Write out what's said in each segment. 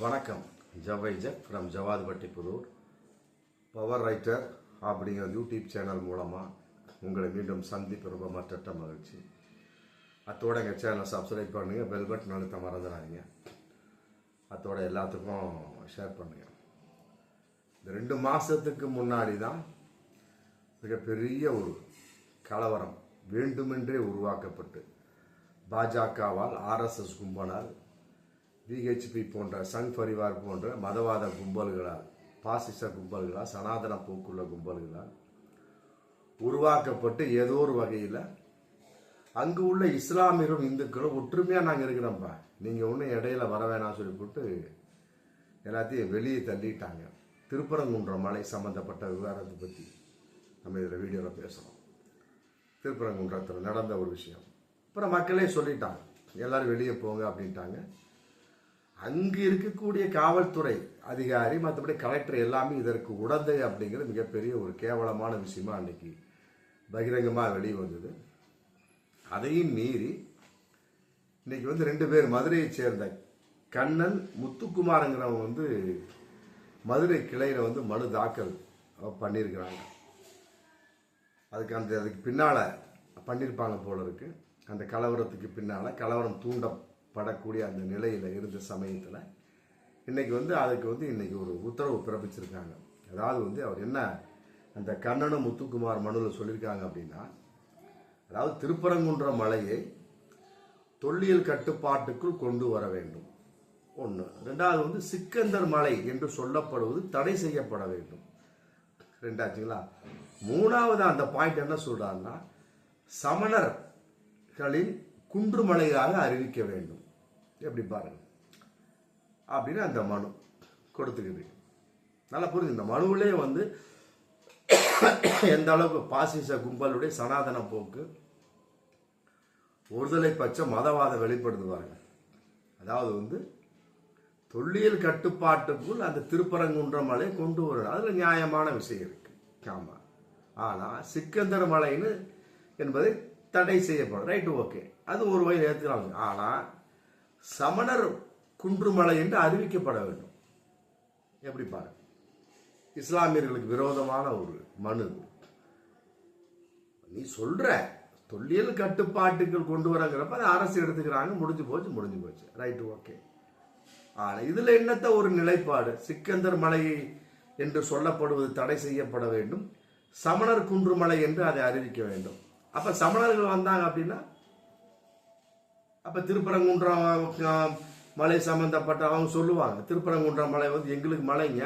வணக்கம். ஜவைஜக் from Javadupatti Pudur. Power writer அப்படிங்கிற YouTube channel மூலமாக உங்களை மீண்டும் சந்திப்பு ரொம்ப மற்ற மகிழ்ச்சி. அத்தோட எங்கள் சேனலை சப்ஸ்கிரைப் பண்ணுங்கள், பெல் பட்டன் அழுத்த மறந்துடாதீங்க. அத்தோட எல்லாத்துக்கும் ஷேர் பண்ணுங்கள். இந்த 2 மாதத்துக்கு முன்னாடி தான் மிகப்பெரிய ஒரு கலவரம் வேண்டுமென்றே உருவாக்கப்பட்டு பாஜகவால், ஆர்எஸ்எஸ் கும்பலால், விஹெச்பி போன்ற சங் பரிவார் போன்ற மதவாத கும்பல்களால், பாசிச கும்பல்களால், சனாதன போக்குள்ள கும்பல்களால் உருவாக்கப்பட்டு ஏதோ ஒரு வகையில் அங்கு உள்ள இஸ்லாமியரும் இந்துக்களும் ஒற்றுமையாக நாங்கள் இருக்கிறோம்ப்பா, நீங்கள் ஒன்றும் இடையில வர வேணாம் சொல்லி போட்டு எல்லாத்தையும் வெளியே தள்ளிட்டாங்க. திருப்பரங்குன்றம் மலை சம்மந்தப்பட்ட விவகாரத்தை பற்றி நம்ம இதில் வீடியோவில் பேசுகிறோம். திருப்பரங்குன்றத்தில் நடந்த ஒரு விஷயம். அப்புறம் மக்களே சொல்லிட்டாங்க, எல்லாரும் வெளியே போங்க அப்படின்ட்டாங்க. அங்கு இருக்கக்கூடிய காவல்துறை அதிகாரி, மற்றபடி கலெக்டர் எல்லாமே இதற்கு உடந்தை அப்படிங்கிற மிகப்பெரிய ஒரு கேவலமான விஷயமா அன்னைக்கு பகிரங்கமாக வெளியே வந்தது. அதையும் மீறி இன்னைக்கு 2 பேர் மதுரையை சேர்ந்த கண்ணன், முத்துக்குமாருங்கிறவங்க மதுரை கிளையில் மனு தாக்கல் பண்ணியிருக்கிறாங்க. அதுக்கு பின்னால் பண்ணியிருப்பாங்க போல இருக்கு. அந்த கலவரத்துக்கு பின்னால் கலவரம் தூண்டப்படக்கூடிய அந்த நிலையில் இருந்த சமயத்தில் இன்னைக்கு அதுக்கு இன்னைக்கு ஒரு உத்தரவு பிறப்பிச்சிருக்காங்க. அதாவது அவர் என்ன அந்த கண்ணனும் முத்துக்குமார் மனுவில் சொல்லியிருக்காங்க அப்படின்னா, அதாவது திருப்பரங்குன்ற மலையை தொல்லியல் கட்டுப்பாட்டுக்குள் கொண்டு வர வேண்டும். 1. 2வது சிக்கந்தர் மலை என்று சொல்லப்படுவது தடை செய்யப்பட வேண்டும். 2ஆச்சுங்களா. 3வது அந்த பாயிண்ட் என்ன சொல்றாருன்னா, சமணர்களின் குன்றுமலையாக அறிவிக்க வேண்டும். எப்படி பாருங்க அப்படின்னு அந்த மனு கொடுத்துக்குது. நல்லா புரிஞ்சு. இந்த மனுவிலே எந்த அளவுக்கு பாசிச கும்பலுடைய சனாதன போக்கு, ஒருதலை பட்ச மதவாத வெளிப்படுத்துவார்கள். அதாவது தொல்லியல் கட்டுப்பாட்டுக்குள் அந்த திருப்பரங்குன்ற மலை கொண்டு வர, அதுல நியாயமான விஷயம் இருக்கு. ஆமா. ஆனா சிக்கந்தர் மலைன்னு என்பதை தடை செய்யப்படும். ரைட்டு, ஓகே, அது ஒரு வகையில் ஏற்றுக்கிறாங்க. ஆனா சமணர் குன்றுமலை என்று அறிவிக்கப்பட வேண்டும். எப்படி பாருங்க, இஸ்லாமியர்களுக்கு விரோதமான ஒரு மனு. நீ சொல்ற தொல்லியல் கட்டுப்பாட்டுகள் கொண்டு வரங்கிறப்ப அதை அரசு எடுத்துக்கிறாங்க. முடிஞ்சு போச்சு. Right, okay. ஆனா இதுல என்னத்த ஒரு நிலைப்பாடு, சிக்கந்தர் மலை என்று சொல்லப்படுவது தடை செய்யப்பட வேண்டும், சமணர் குன்றுமலை என்று அதை அறிவிக்க வேண்டும். அப்ப சமணர்கள் வந்தாங்க அப்படின்னா அப்ப திருப்பரங்குன்றம் மலை சம்பந்தப்பட்ட அவங்க சொல்லுவாங்க, திருப்பரங்குன்றம் மலை எங்களுக்கு மலைங்க,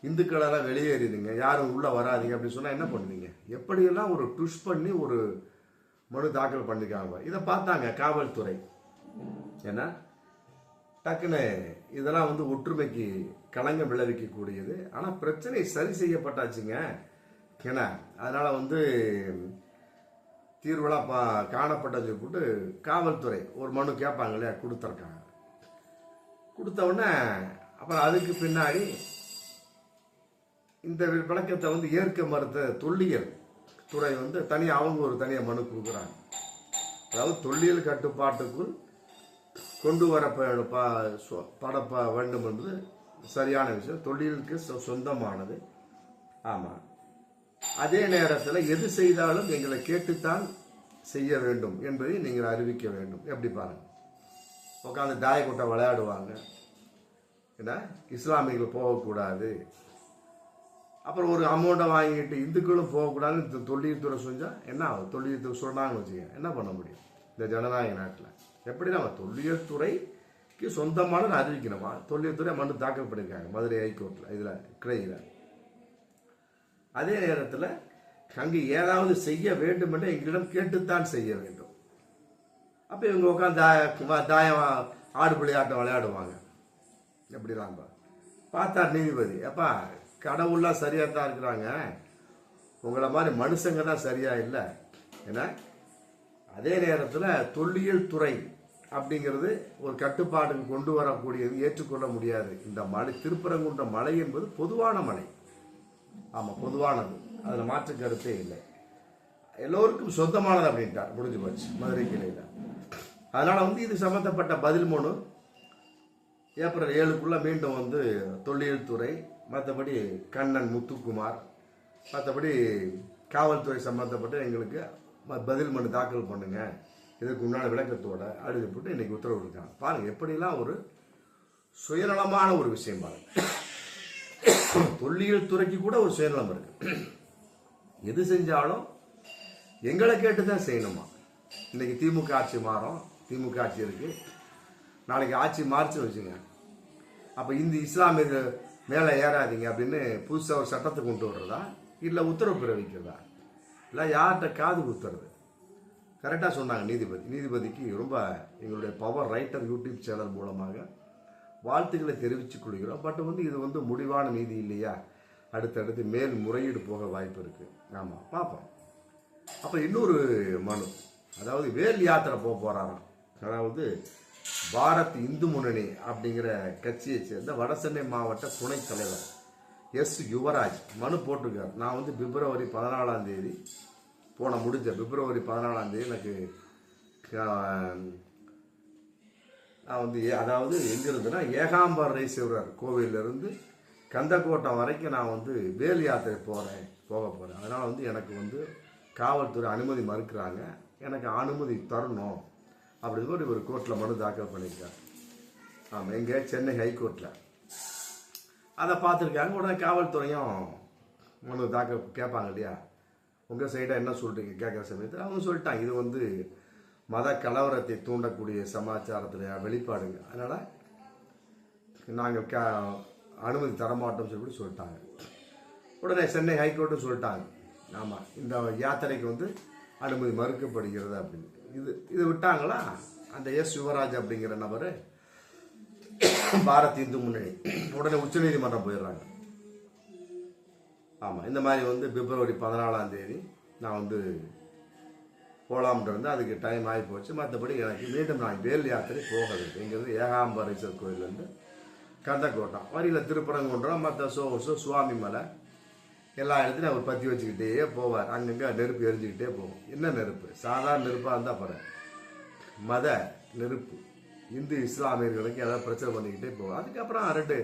இந்துக்கள் எல்லாம் வெளியேறிதுங்க, யாரும் உள்ள வராதிங்க அப்படின்னு சொன்னா என்ன பண்ணுவீங்க? எப்படியெல்லாம் ஒரு ட்விஸ்ட் பண்ணி ஒரு மனு தாக்கல் பண்ணிருக்காங்க. இதை பார்த்தாங்க காவல்துறை. ஏன்னா டக்குன்னு இதெல்லாம் ஒற்றுமைக்கு களங்கம் விளைவிக்கக்கூடியது. ஆனா பிரச்சனை சரி செய்யப்பட்டாச்சுங்க. ஏன்னா அதனால தீர்வெல்லாம் காணப்பட்டது போட்டு காவல்துறை ஒரு மனு கேட்பாங்க இல்லையா, கொடுத்துருக்காங்க. கொடுத்த உடனே அப்புறம் அதுக்கு பின்னாடி இந்த விளக்கத்தை ஏற்க மறுத்த தொல்லியல் துறை தனியாக அவங்க ஒரு தனியாக மனு கொடுக்குறாங்க. அதாவது தொல்லியல் கட்டுப்பாட்டுக்குள் கொண்டு வர பட வேண்டும் என்பது சரியான விஷயம், தொல்லியலுக்கு சொந்தமானது. ஆமாம். அதே நேரத்தில் எது செய்தாலும் எங்களை கேட்டுத்தான் செய்ய வேண்டும் என்பதை நீங்கள் அறிவிக்க வேண்டும். எப்படி பாருங்க, உட்காந்து தாயக்கூட்டை விளையாடுவாங்க. ஏன்னா இஸ்லாமியர்கள் போகக்கூடாது, அப்புறம் ஒரு அமௌண்ட்டை வாங்கிட்டு இந்துக்களும் போகக்கூடாதுன்னு தொல்லியல்துறை செஞ்சா என்ன ஆகும்? தொல்லியல்துறை சொன்னாங்கன்னு வச்சுக்க என்ன பண்ண முடியும் இந்த ஜனநாயக நாட்டில்? எப்படி நம்ம தொல்லியல்துறைக்கு சொந்தமான அறிவிக்கணுமா? தொல்லியல்துறை மனு தாக்கல் பண்ணியிருக்காங்க மதுரை ஹைகோர்ட்டில், இதில் கிளையில். அதே நேரத்தில் அங்கு ஏதாவது செய்ய வேண்டும் என்று எங்களிடம் கேட்டுத்தான் செய்ய வேண்டும். அப்போ இவங்க உட்காந்து தாயம் ஆடு விளையாட்டம் விளையாடுவாங்க. எப்படிலாம் பார்த்தா நீதிபதி, அப்பா கடவுள்லாம் சரியாக தான் இருக்கிறாங்க, உங்களை மாதிரி மனுஷங்க தான் சரியா இல்லை. ஏன்னா அதே நேரத்தில் தொல்லியல் துறை அப்படிங்கிறது ஒரு கட்டுப்பாட்டுக்கு கொண்டு வரக்கூடியது, ஏற்றுக்கொள்ள முடியாது. இந்த மலை திருப்பரங்குன்ற மலை என்பது பொதுவான மலை. ஆமாம், பொதுவானது, அதில் மாற்று கருத்தே இல்லை. எல்லோருக்கும் சொந்தமானது அப்படின்ட்டார். முடிஞ்சு போச்சு மதுரை கிளையில். அதனால இது சம்பந்தப்பட்ட பதில் மனு ஏப்ரல் 7க்குள்ள மீண்டும் வந்து தொல்லியல் துறை, மற்றபடி கண்ணன் முத்துக்குமார், மற்றபடி காவல்துறை சம்பந்தப்பட்ட எங்களுக்கு பதில் மனு தாக்கல் பண்ணுங்க, இதுக்கு உண்டான விளக்கத்தோட அழுது போட்டு இன்னைக்கு உத்தரவு இருக்காங்க. பாருங்க எப்படிலாம் ஒரு சுயநலமான ஒரு விஷயம் பாருங்க. தொல்லியல் துறைக்கு கூட ஒரு சுயநலம் இருக்கு. எது செஞ்சாலும் எங்களை கேட்டுதான் செய்யணுமா. இன்னைக்கு திமுக ஆட்சி மாறும், திமுக ஆட்சி இருக்கு, நாளைக்கு ஆட்சி மாறிச்சு வச்சுங்க, அப்ப இந்த இஸ்லாமிய மேல ஏறாதீங்க அப்படின்னு புதுசா ஒரு சட்டத்தை கொண்டு வர்றதா, இல்ல உத்தரவு பிறப்பிக்கிறதா, இல்ல யார்கிட்ட காது குத்துறது? கரெக்டா சொன்னாங்க நீதிபதிக்கு ரொம்ப எங்களுடைய பவர் ரைட்டர் யூடியூப் சேனல் மூலமாக வாழ்த்துக்களை தெரிவித்துக் கொள்கிறோம். பட் வந்து இது வந்து முடிவான நீதி இல்லையா, அடுத்தடுத்து மேல் முறையீடு போக வாய்ப்பு இருக்கு. ஆமா பார்ப்போம். அப்ப இன்னொரு மனு, அதாவது வேல் யாத்திரை போறாராம். அதாவது பாரத் இந்து முன்னணி அப்படிங்கிற கட்சியை சேர்ந்த வடசென்னை மாவட்ட துணைத் தலைவர் எஸ் யுவராஜ் மனு போட்டிருக்கார். நான் வந்து பிப்ரவரி 14ஆம் தேதி முடிஞ்ச பிப்ரவரி 14ஆம் தேதி எனக்கு நான் வந்து அதாவது எங்கிருந்துன்னா ஏகாம்பரேஸ்வரர் கோவிலிருந்து கந்தக்கோட்டம் வரைக்கும் நான் வந்து வேல் யாத்திரை போக போகிறேன். அதனால் வந்து எனக்கு வந்து காவல்துறை அனுமதி மறுக்கிறாங்க, எனக்கு அனுமதி தரணும் அப்படின்னு சொல்லி ஒரு கோர்ட்டில் மனு தாக்கல் பண்ணியிருக்காங்க. ஆமாம், எங்கே சென்னை ஹைகோர்ட்டில் அதை பார்த்துருக்காங்க. உடனே காவல்துறையும் மனு தாக்கல் கேட்பாங்க இல்லையா, உங்கள் சைடாக என்ன சொல்கிறீங்க கேட்குற சமயத்தில் அவங்க சொல்லிட்டாங்க, இது வந்து மத கலவரத்தை தூண்டக்கூடிய சமாச்சாரத்தில் வெளிப்பாடுங்க, அதனால் நாங்கள் அனுமதி தரமாட்டோம்னு சொல்லிட்டாங்க. உடனே சென்னை ஹைகோர்ட்டும் சொல்லிட்டாங்க, ஆமாம் இந்த யாத்திரைக்கு வந்து அனுமதி மறுக்கப்படுகிறது அப்படின்னு. இது விட்டாங்களா, அந்த எஸ் யுவராஜ் அப்படிங்கிற நபர் பாரத் இந்து முன்னணி உடனே உச்சநீதிமன்றம் போயிடுறாங்க. ஆமாம், இந்த மாதிரி வந்து பிப்ரவரி 14ஆம் தேதி நான் வந்து போகலாம்னு இருந்தால் அதுக்கு டைம் ஆகி போச்சு. மற்றபடி எனக்கு மீண்டும் நான் வேல் யாத்திரை போகிறது. இங்கேருந்து ஏகாம்பரேஸ்வர் கோயிலேருந்து கந்தக்கோட்டம் வரியில் திருப்பரங்குன்றம், மற்ற சுவாமி மலை எல்லா இடத்துலையும் அவர் பற்றி வச்சுக்கிட்டே போவார். அங்கங்கே நெருப்பு எரிஞ்சுக்கிட்டே போகும். என்ன நெருப்பு? சாதாரண நெருப்பாக இருந்தால் பாரு, மத நெருப்பு. இந்து இஸ்லாமியர்களுக்கு ஏதாவது பிரச்சனை பண்ணிக்கிட்டே போவார். அதுக்கப்புறம் 2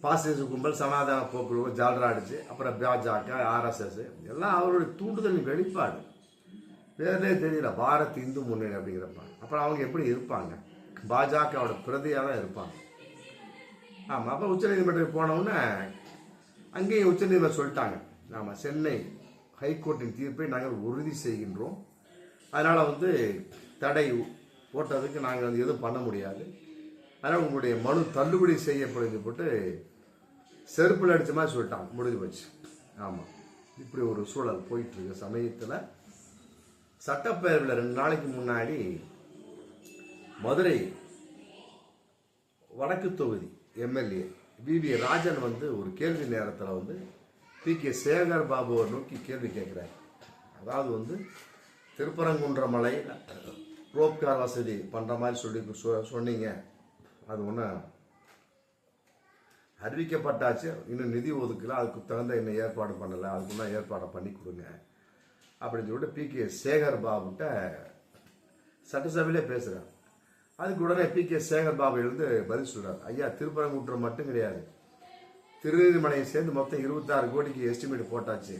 பாசிச கும்பல் சனாதன போக்குவரத்து ஜால்ரா அடிச்சு, அப்புறம் பாஜக ஆர்எஸ்எஸ் எல்லாம் அவருடைய தூண்டுதலின் வெளிப்பாடு. பேர்லேயே தெரியல பாரத் இந்து முன்னணி அப்படிங்கிறப்ப. அப்புறம் அவங்க எப்படி இருப்பாங்க? பாஜகவோட பிரதியாக தான் இருப்பாங்க. ஆமாம், அப்போ உச்சநீதிமன்றத்துக்கு போனவுடனே அங்கேயும் உச்சநீதிமன்றம் சொல்லிட்டாங்க, ஆமாம் சென்னை ஹைகோர்ட்டின் தீர்ப்பை நாங்கள் உறுதி செய்கின்றோம், அதனால் வந்து தடை போட்டதுக்கு நாங்கள் வந்து எதுவும் பண்ண முடியாது, அதனால் உங்களுடைய மனு தள்ளுபடி செய்யப்படுது போட்டு செருப்பில் அடித்த மாதிரி சொல்லிட்டாங்க. முடிஞ்சு போச்சு. ஆமாம், இப்படி ஒரு சூழல் போயிட்டுருக்க சமயத்தில் சட்டப்பேரவையில் 2 நாளைக்கு முன்னாடி மதுரை வடக்கு தொகுதி எம்எல்ஏ விவி ராஜன் வந்து ஒரு கேள்வி நேரத்தில் வந்து பி.கே. சேகர் பாபுவை நோக்கி கேள்வி கேட்குறாரு. அதாவது வந்து திருப்பரங்குன்றமலை ரோப்கார் வசதி பண்ணுற மாதிரி சொன்னீங்க, அது ஒன்றும் அறிவிக்கப்பட்டாச்சு, இன்னும் நிதி ஒதுக்கல, அதுக்கு தகுந்த இன்னும் ஏற்பாடு பண்ணலை, அதுக்குன்னா ஏற்பாடை பண்ணி கொடுங்க அப்படின்னு சொல்லிட்டு பி.கே. சேகர் பாபுகிட்ட சட்டசபையிலே பேசுகிறார். அதுக்கு உடனே பி.கே. சேகர் பாபு எழுந்து பதில் சொல்கிறார், ஐயா திருப்பரங்குன்றம் மட்டும் கிடையாது, திருநெல்வேலியை சேர்ந்து மொத்தம் 26 கோடிக்கு எஸ்டிமேட் போட்டாச்சு,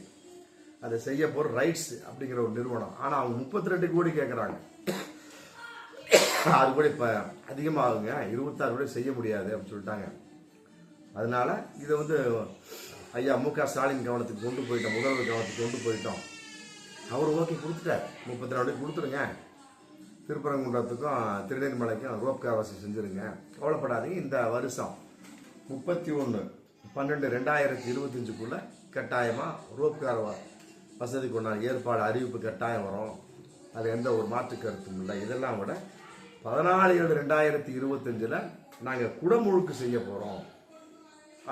அதை செய்ய போகிற ரைட்ஸ் அப்படிங்கிற ஒரு நிறுவனம், ஆனால் அவங்க 32 கோடி கேட்குறாங்க, 6 கோடி இப்போ அதிகமாகுங்க, 26 கோடி செய்ய முடியாது அப்படின்னு சொல்லிட்டாங்க. அதனால இதை வந்து ஐயா மு.க. ஸ்டாலின் கவனத்துக்கு கொண்டு போயிட்டோம், முதல்வர் கவனத்துக்கு கொண்டு போயிட்டோம், அவர் ஓகே கொடுத்துட்டார், 32 கோடி கொடுத்துருங்க, திருப்பரங்குன்றத்துக்கும் திருநெல்வேலிக்கும் ரோப்கார் வசதி செஞ்சுருங்க, கவலைப்படாதீங்க, இந்த வருஷம் 31/12/2025 கட்டாயமாக ரோப்கார் வசதி கொண்டாட ஏற்பாடு அறிவிப்பு கட்டாயம் வரும், அது எந்த ஒரு மாற்று கருத்தும் இல்லை. இதெல்லாம் விட 14/7/2025 நாங்கள் குடமுழுக்கு செய்ய போகிறோம்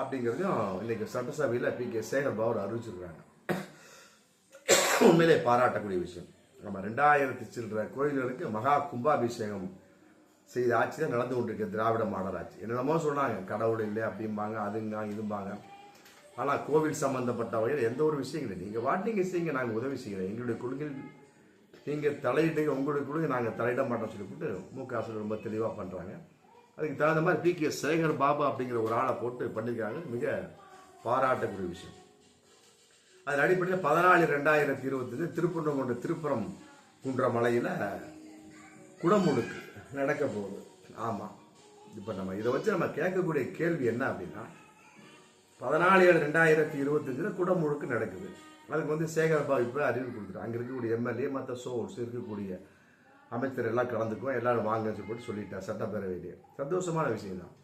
அப்படிங்கிறதையும் இன்னைக்கு சட்டசபையில் பி.கே. சேகர் பாபு அறிவிச்சிருக்காங்க. உண்மையிலே பாராட்டக்கூடிய விஷயம். நம்ம 2000 சில்லற கோயில்களுக்கு மகா கும்பாபிஷேகம் செய்த ஆட்சி தான் நடந்து கொண்டிருக்க திராவிட மாடல் ஆட்சி. என்னென்னமோ சொன்னாங்க, கடவுள் இல்லை அப்படிம்பாங்க, அதுங்க இதும்பாங்க, ஆனால் கோவில் சம்பந்தப்பட்ட வகையில் எந்த ஒரு விஷயம் இல்லை. நீங்கள் வாட்டிங்க செய்யுங்க, நாங்கள் உதவி செய்கிறோம், எங்களுடைய கொள்கை நீங்கள் தலையிட்டு உங்களுடைய கொள்கை நாங்கள் தலையிட மாட்டோம் சொல்லிவிட்டு மு.க. ஸ்டாலின் ரொம்ப தெளிவாக பண்ணுறாங்க. அதுக்கு தகுந்த மாதிரி PK சேகர் பாபு அப்படிங்கிற ஒரு ஆளை போட்டு பண்ணியிருக்காங்க. மிக பாராட்டக்கூடிய விஷயம். அதன் அடிப்படையில் 14/2025 திருப்பரங்குன்ற திருப்புறம் குன்ற மலையில் குடமுழுக்கு நடக்க போகுது. ஆமாம், இப்போ நம்ம இதை வச்சு நம்ம கேட்கக்கூடிய கேள்வி என்ன அப்படின்னா, 14/7/2025 குடமுழுக்கு நடக்குது. அதுக்கு வந்து சேகர் பாபு இப்போ அறிவு கொடுத்துரு. அங்கே இருக்கக்கூடிய MLA மற்ற சோர்ஸ் இருக்கக்கூடிய அமைச்சர் எல்லாம் கலந்துக்கும், எல்லாரும் வாங்கன்னு போட்டு சொல்லிட்டா சட்டப்பேரவையிலேயே. சந்தோஷமான விஷயம் தான்.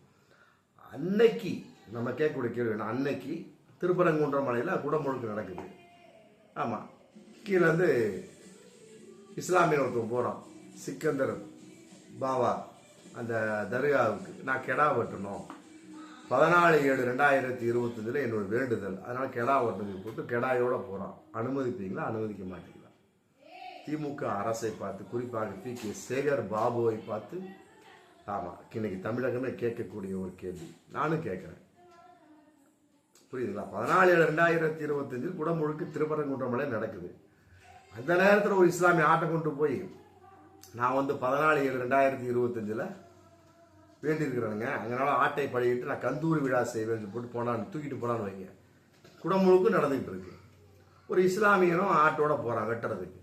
அன்னைக்கு நம்ம கேட்கக்கூடிய கேள்வி என்ன, அன்னைக்கு திருப்பரங்குன்ற மலையில் குடமுழுக்கு நடக்குது. ஆமாம், கீழே வந்து இஸ்லாமிய ஒருத்தன் போகிறான், சிக்கந்தர் பாபா அந்த தர்காவுக்கு நான் கெடா வெட்டணும், 14/7/2025 என்னோட வேண்டுதல், அதனால் கெடா வெட்டணும் போட்டு கெடாயோட போகிறான். அனுமதிப்பீங்களா, அனுமதிக்க மாட்டீங்களா? திமுக அரசை பார்த்து, குறிப்பாக PK சேகர் பாபுவை பார்த்து, ஆமாம், இன்னைக்கு தமிழகமே கேட்கக்கூடிய ஒரு கேள்வி. நானும் கேட்குறேன், புரியுதுங்களா? 14/7/2025 குடமுழுக்கு திருப்பரங்குன்ற மலை நடக்குது. அந்த நேரத்தில் ஒரு இஸ்லாமிய ஆட்டை கொண்டு போய் நான் வந்து 14/7/2025 வேண்டியிருக்கிறேனுங்க, அதனால ஆட்டை பழகிட்டு நான் கந்தூரி விழா செய்வேன் போட்டு போனான்னு தூக்கிட்டு போனான்னு வைங்க. குடமுழுக்கு நடந்துகிட்டு இருக்கு. ஒரு இஸ்லாமியனும் ஆட்டோட போகிறான் வெட்டுறதுக்கு.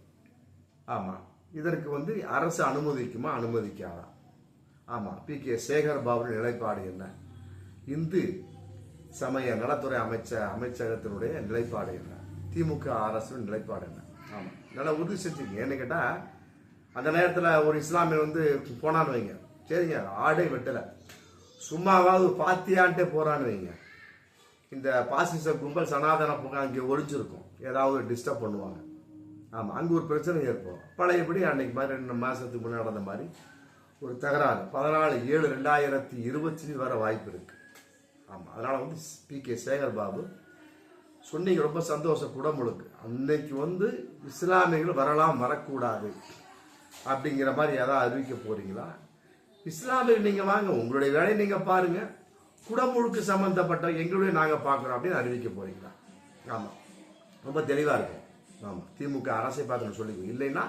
ஆமாம், இதற்கு வந்து அரசு அனுமதிக்குமா, அனுமதிக்காதா? ஆமாம், PK சேகர் பாபு நிலைப்பாடு என்ன? இந்து சமய நலத்துறை அமைச்சகத்தினுடைய நிலைப்பாடு என்ன? திமுக அரசு நிலைப்பாடு என்ன? ஆமாம், நல்லா உறுதி செஞ்சுங்க. என்ன கேட்டால், அந்த நேரத்தில் ஒரு இஸ்லாமியர் வந்து போனான்னு வைங்க, சரிங்க ஆடே வெட்டலை, சும்மாவாவது பாத்தியான்ட்டே போகிறான்னு வைங்க, இந்த பாசிச கும்பல் சனாதன போக அங்கே ஒழிஞ்சிருக்கும், ஏதாவது டிஸ்டர்ப் பண்ணுவாங்க. ஆமாம், அங்கே ஒரு பிரச்சனை ஏற்படும். பழையபடி அன்னைக்கு மாதிரி 2 மாதத்துக்கு முன்னாடி நடந்த மாதிரி ஒரு தகராறு 14/7/2025 வர வாய்ப்பு இருக்கு. ஆமாம், அதனால் வந்து PK சேகர் பாபு சொன்னீங்க, ரொம்ப சந்தோஷம். குடமுழுக்கு அன்னைக்கு வந்து இஸ்லாமியர்கள் வரலாம், வரக்கூடாது அப்படிங்கிற மாதிரி ஏதாவது அறிவிக்க போறீங்களா? இஸ்லாமியர்கள் நீங்கள் வாங்க, உங்களுடைய வேலையை நீங்கள் பாருங்க, குடமுழுக்கு சம்பந்தப்பட்ட எங்களுடைய நாங்கள் பார்க்குறோம் அப்படின்னு அறிவிக்க போறீங்களா? ஆமாம், ரொம்ப தெளிவாக இருக்கும். ஆமாம், திமுக அரசை பார்த்து சொல்லிக்கோ. இல்லைன்னா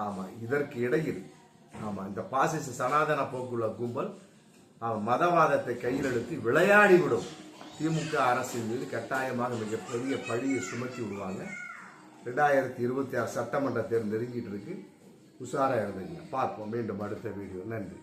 ஆமாம், இதற்கு இடையில் ஆமாம், இந்த பாசிச சனாதன போக்குள்ள கும்பல் மதவாதத்தை கையில் எடுத்து விளையாடிவிடும். திமுக அரசின் மீது கட்டாயமாக மிகப்பெரிய பழியை சுமத்தி விடுவாங்க. 2026 சட்டமன்ற தேர்தல் நெருங்கிட்டு இருக்கு. உஷாரா இருந்தீங்க. பார்ப்போம் மீண்டும் அடுத்த வீடியோ. நன்றி.